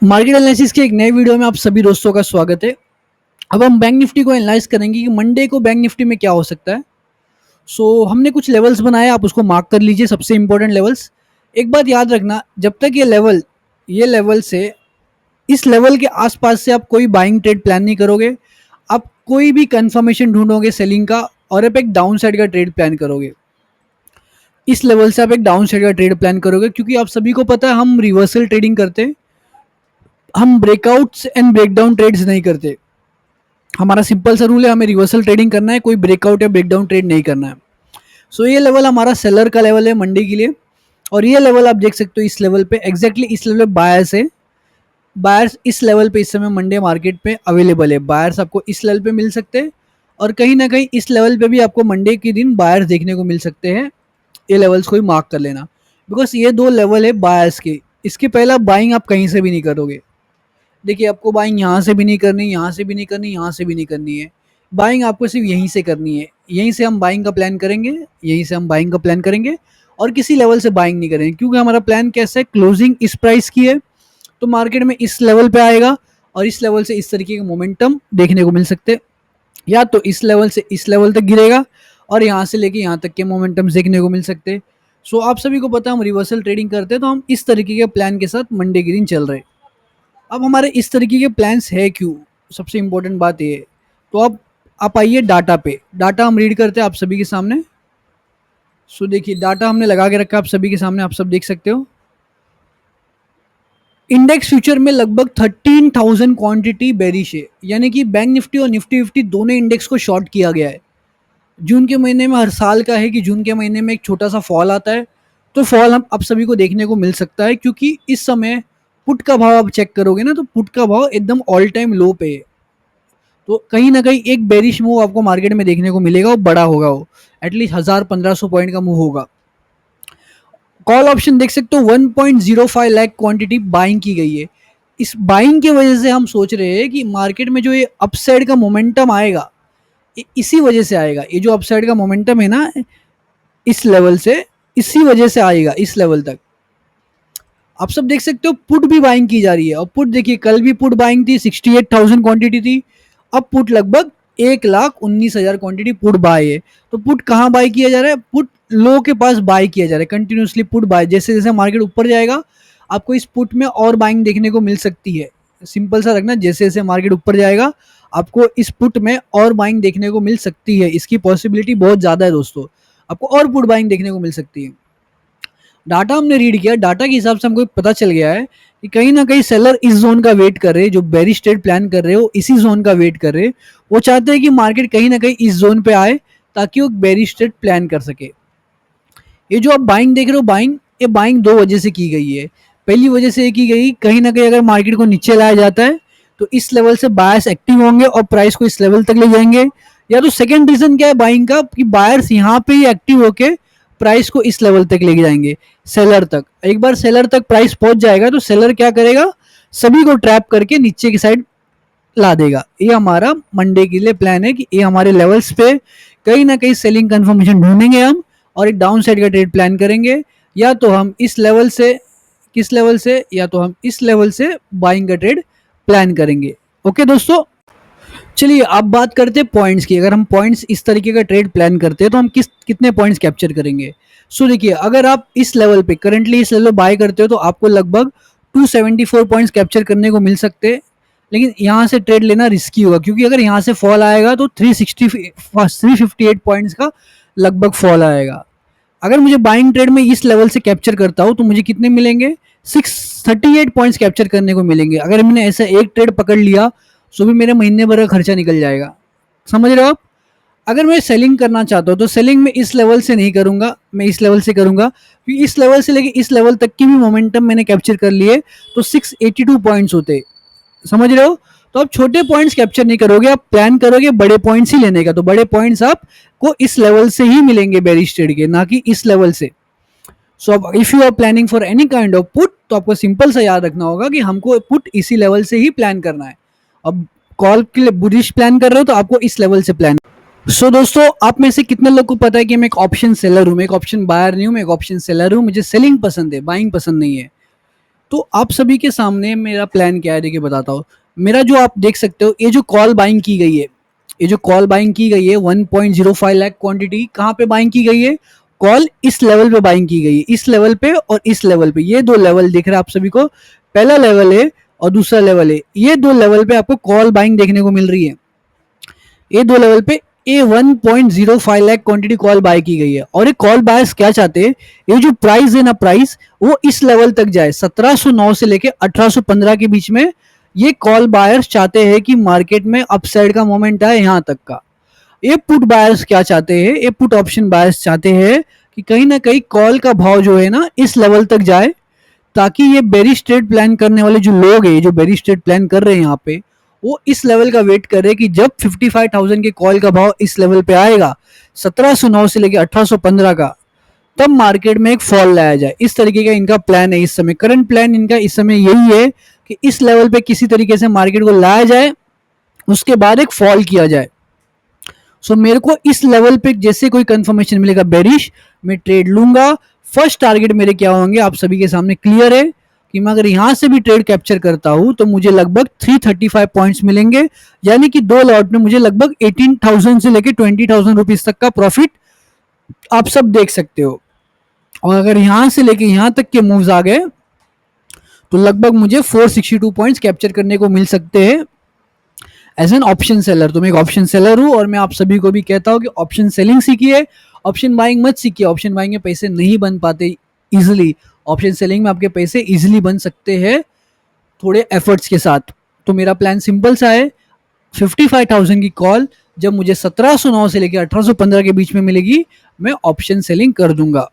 Market analysis के एक नए वीडियो में आप सभी दोस्तों का स्वागत है। अब हम बैंक निफ्टी को एनालाइज करेंगे कि मंडे को बैंक निफ्टी में क्या हो सकता है। हमने कुछ लेवल्स बनाए, आप उसको मार्क कर लीजिए, सबसे इंपॉर्टेंट लेवल्स। एक बात याद रखना, जब तक ये लेवल से इस लेवल के आसपास से आप कोई बाइंग ट्रेड प्लान नहीं करोगे, आप कोई भी कंफर्मेशन ढूंढोगे सेलिंग का और आप एक डाउन साइड का ट्रेड प्लान करोगे। इस लेवल से आप एक डाउन साइड का ट्रेड प्लान करोगे, क्योंकि आप सभी को पता है हम रिवर्सल ट्रेडिंग करते हैं, हम ब्रेकआउट्स एंड ब्रेकडाउन ट्रेड्स नहीं करते। हमारा सिंपल सा रूल है, हमें रिवर्सल ट्रेडिंग करना है, कोई ब्रेकआउट या ब्रेकडाउन ट्रेड नहीं करना है। ये लेवल हमारा सेलर का लेवल है मंडे के लिए, और ये लेवल आप देख सकते हो, इस लेवल पे एग्जैक्टली इस लेवल पे बायर्स है। बायर्स इस लेवल पे इस समय मंडे मार्केट पे अवेलेबल है। बायर्स आपको इस लेवल पे मिल सकते हैं, और कहीं ना कहीं इस लेवल पे भी आपको मंडे के दिन बायर्स देखने को मिल सकते हैं। ये लेवल्स को भी मार्क कर लेना, बिकॉज ये दो लेवल है बायर्स के। इसके पहले बाइंग आप कहीं से भी नहीं करोगे। देखिए, आपको बाइंग यहाँ से भी नहीं करनी, यहाँ से भी नहीं करनी, यहाँ से भी नहीं करनी है। बाइंग आपको सिर्फ यहीं से करनी है। यहीं से हम बाइंग का प्लान करेंगे, यहीं से हम बाइंग का प्लान करेंगे, और किसी लेवल से बाइंग नहीं करेंगे, क्योंकि हमारा प्लान कैसा है, क्लोजिंग इस प्राइस की है तो मार्केट में इस लेवल पे आएगा, और इस लेवल से इस तरीके के मोमेंटम देखने को मिल सकते हैं। या तो इस लेवल से इस लेवल तक गिरेगा, और यहाँ से लेके यहाँ तक के मोमेंटम्स देखने को मिल सकते हैं। आप सभी को पता है हम रिवर्सल ट्रेडिंग करते हैं, तो हम इस तरीके के प्लान के साथ मंडे के दिन चल रहे हैं। अब हमारे इस तरीके के प्लान्स है क्यों, सबसे इम्पोर्टेंट बात ये है। तो अब आप आइए डाटा पे, डाटा हम रीड करते हैं आप सभी के सामने। देखिए, डाटा हमने लगा के रखा आप सभी के सामने, आप सब देख सकते हो। इंडेक्स फ्यूचर में लगभग 13,000 क्वांटिटी बेरिश है, यानी कि बैंक निफ्टी और निफ्टी 50 दोनों इंडेक्स को शॉर्ट किया गया है। जून के महीने में हर साल का है कि जून के महीने में एक छोटा सा फॉल आता है, तो फॉल हम आप सभी को देखने को मिल सकता है, क्योंकि इस समय पुट का भाव आप चेक करोगे ना, तो पुट का भाव एकदम ऑल टाइम लो पे है। तो कहीं ना कहीं एक बेरिश मूव आपको मार्केट में देखने को मिलेगा, वो बड़ा होगा, वो एटलीस्ट 1000-1500 पॉइंट का मूव होगा। कॉल ऑप्शन देख सकते हो 1.05 लाख क्वांटिटी बाइंग की गई है। इस बाइंग की वजह से हम सोच रहे हैं कि मार्केट में जो ये अपसाइड का मोमेंटम आएगा, इसी वजह से आएगा। ये जो अपसाइड का मोमेंटम है ना, इस लेवल से इसी वजह से आएगा इस लेवल तक। आप सब देख सकते हो पुट भी बाइंग की जा रही है, और पुट देखिए, कल भी पुट बाइंग थी, 68,000 क्वांटिटी थी। अब पुट लगभग 1,19,000 क्वांटिटी पुट बाय है। तो पुट कहाँ बाय किया जा रहा है, पुट लो के पास बाय किया जा रहा है, कंटिन्यूसली पुट बाय। जैसे जैसे मार्केट ऊपर जाएगा, आपको इस पुट में और बाइंग देखने को मिल सकती है। सिंपल सा रखना, जैसे जैसे मार्केट ऊपर जाएगा, आपको इस पुट में और बाइंग देखने को मिल सकती है। इसकी पॉसिबिलिटी बहुत ज़्यादा है दोस्तों, आपको और पुट बाइंग देखने को मिल सकती है। डाटा हमने रीड किया, डाटा के हिसाब से हमको पता चल गया है कि कहीं ना कहीं सेलर इस जोन का वेट कर रहे हैं, जो बेरिश ट्रेड प्लान कर रहे हो इसी जोन का वेट कर रहे हैं। वो चाहते हैं कि मार्केट कहीं ना कहीं इस जोन पे आए, ताकि वो बेरिश ट्रेड प्लान कर सके। ये जो आप बाइंग देख रहे हो, बाइंग, ये बाइंग दो वजह से की गई है। पहली वजह से ये की गई, कहीं ना कहीं अगर मार्केट को नीचे लाया जाता है तो इस लेवल से बायर्स एक्टिव होंगे और प्राइस को इस लेवल तक ले जाएंगे। या तो सेकंड रीजन क्या है बाइंग का, कि बायर्स यहाँ पे ही एक्टिव होके प्राइस को इस लेवल तक लेके जाएंगे, सेलर तक। एक बार सेलर तक प्राइस पहुंच जाएगा तो सेलर क्या करेगा, सभी को ट्रैप करके नीचे की साइड ला देगा। ये हमारा मंडे के लिए प्लान है कि ये हमारे लेवल्स पे कहीं ना कहीं सेलिंग कंफर्मेशन ढूंढेंगे हम, और एक डाउन साइड का ट्रेड प्लान करेंगे। या तो हम इस लेवल से, किस लेवल से, या तो हम इस लेवल से बाइंग का ट्रेड प्लान करेंगे। ओके दोस्तों, चलिए अब बात करते हैं पॉइंट्स की। अगर हम पॉइंट्स इस तरीके का ट्रेड प्लान करते हैं तो हम कितने पॉइंट्स कैप्चर करेंगे। देखिए, अगर आप इस लेवल पे करंटली इस लेवल बाय करते हो तो आपको लगभग 274 पॉइंट्स कैप्चर करने को मिल सकते हैं। लेकिन यहाँ से ट्रेड लेना रिस्की होगा, क्योंकि अगर यहाँ से फॉल आएगा तो 358 पॉइंट्स का लगभग फॉल आएगा। अगर मुझे बाइंग ट्रेड में इस लेवल से कैप्चर करता हूँ तो मुझे कितने मिलेंगे, 638 पॉइंट्स कैप्चर करने को मिलेंगे। अगर मैंने ऐसा एक ट्रेड पकड़ लिया तो भी मेरे महीने भर का खर्चा निकल जाएगा। समझ रहे हो आप। अगर मैं सेलिंग करना चाहता हूँ तो सेलिंग में इस लेवल से नहीं करूंगा, मैं इस लेवल से करूंगा, क्योंकि इस लेवल से लेके इस लेवल तक की भी मोमेंटम मैंने कैप्चर कर लिए तो 682 पॉइंट्स होते। समझ रहे हो। तो आप छोटे पॉइंट्स कैप्चर नहीं करोगे, आप प्लान करोगे बड़े पॉइंट्स ही लेने का। तो बड़े पॉइंट्स आपको इस लेवल से ही मिलेंगे बेरिश ट्रेड के, ना कि इस लेवल से। अब if you are planning for any kind of put, तो आपको सिंपल सा याद रखना होगा कि हमको पुट इसी लेवल से ही प्लान करना है। अब कॉल के लिए बुलिश प्लान कर रहे हो तो आपको इस लेवल से प्लान। दोस्तों, आप में से कितने लोग को पता है कि मैं एक ऑप्शन सेलर हूं, मैं एक ऑप्शन बायर नहीं हूं, मैं एक ऑप्शन सेलर हूं। मुझे सेलिंग पसंद है, बाइंग पसंद नहीं है। तो आप सभी के सामने मेरा प्लान क्या है देखिए बताता हूँ। मेरा जो आप देख सकते हो ये जो कॉल बाइंग की गई है, ये जो कॉल बाइंग की गई है 1.05 लाख क्वांटिटी कहाँ पे बाइंग की गई है? कॉल इस लेवल पे बाइंग की गई है, इस लेवल पे और इस लेवल पे। ये दो लेवल दिख रहा है आप सभी को, पहला लेवल है और दूसरा लेवल है। ये दो लेवल पे आपको कॉल बाइंग देखने को मिल रही है। ये दो लेवल पे ये 1.05 लाख क्वांटिटी कॉल बाय की गई है। और ये कॉल बायर्स क्या चाहते हैं, ये जो प्राइस है ना, प्राइस वो इस लेवल तक जाए, 1709 से लेके 1815 के बीच में। ये कॉल बायर्स चाहते हैं कि मार्केट में अपसाइड का मोमेंट आए यहां तक का। ये पुट बायर्स क्या चाहते हैं, ये पुट ऑप्शन बायर्स चाहते हैं कि कहीं ना कहीं कॉल का भाव जो है ना इस लेवल तक जाए, ताकि ये बेरिश ट्रेड प्लान करने वाले जो लोग हैं, जो बेरिश ट्रेड प्लान कर रहे हैं यहाँ पे, वो इस लेवल का वेट कर रहे हैं कि जब 55,000 के कॉल का भाव इस लेवल पे आएगा 1709 से लेके 1815 का, तब मार्केट में एक फॉल लाया जाए। इस तरीके का इनका प्लान है इस समय। करंट प्लान इनका इस समय यही है कि इस लेवल पे किसी तरीके से मार्केट को लाया जाए, उसके बाद एक फॉल किया जाए। सो मेरे को इस लेवल पे जैसे कोई कंफर्मेशन मिलेगा बेरिश, मैं ट्रेड लूंगा। फर्स्ट टारगेट मेरे क्या होंगे आप सभी के सामने क्लियर है कि मैं अगर यहां से भी ट्रेड कैप्चर करता हूं तो मुझे लगभग 335 पॉइंट्स मिलेंगे, यानी कि दो लॉट में मुझे लगभग 18,000 से लेकर 20,000 रुपीज तक का प्रॉफिट आप सब देख सकते हो। और अगर यहां से लेके यहां तक के मूव्स आ गए तो लगभग मुझे 462 पॉइंट्स कैप्चर करने को मिल सकते हैं एज एन ऑप्शन सेलर। तो मैं एक ऑप्शन सेलर हूं और मैं आप सभी को भी कहता हूं कि ऑप्शन सेलिंग सीखिए, ऑप्शन बाइंग मत सीखिए। ऑप्शन बाइंग में पैसे नहीं बन पाते इजिली, ऑप्शन सेलिंग में आपके पैसे इजिली बन सकते हैं थोड़े एफर्ट्स के साथ। तो मेरा प्लान सिंपल सा है, 55,000 की कॉल जब मुझे 1709 से लेकर 1815 के बीच में मिलेगी, मैं ऑप्शन सेलिंग कर दूंगा।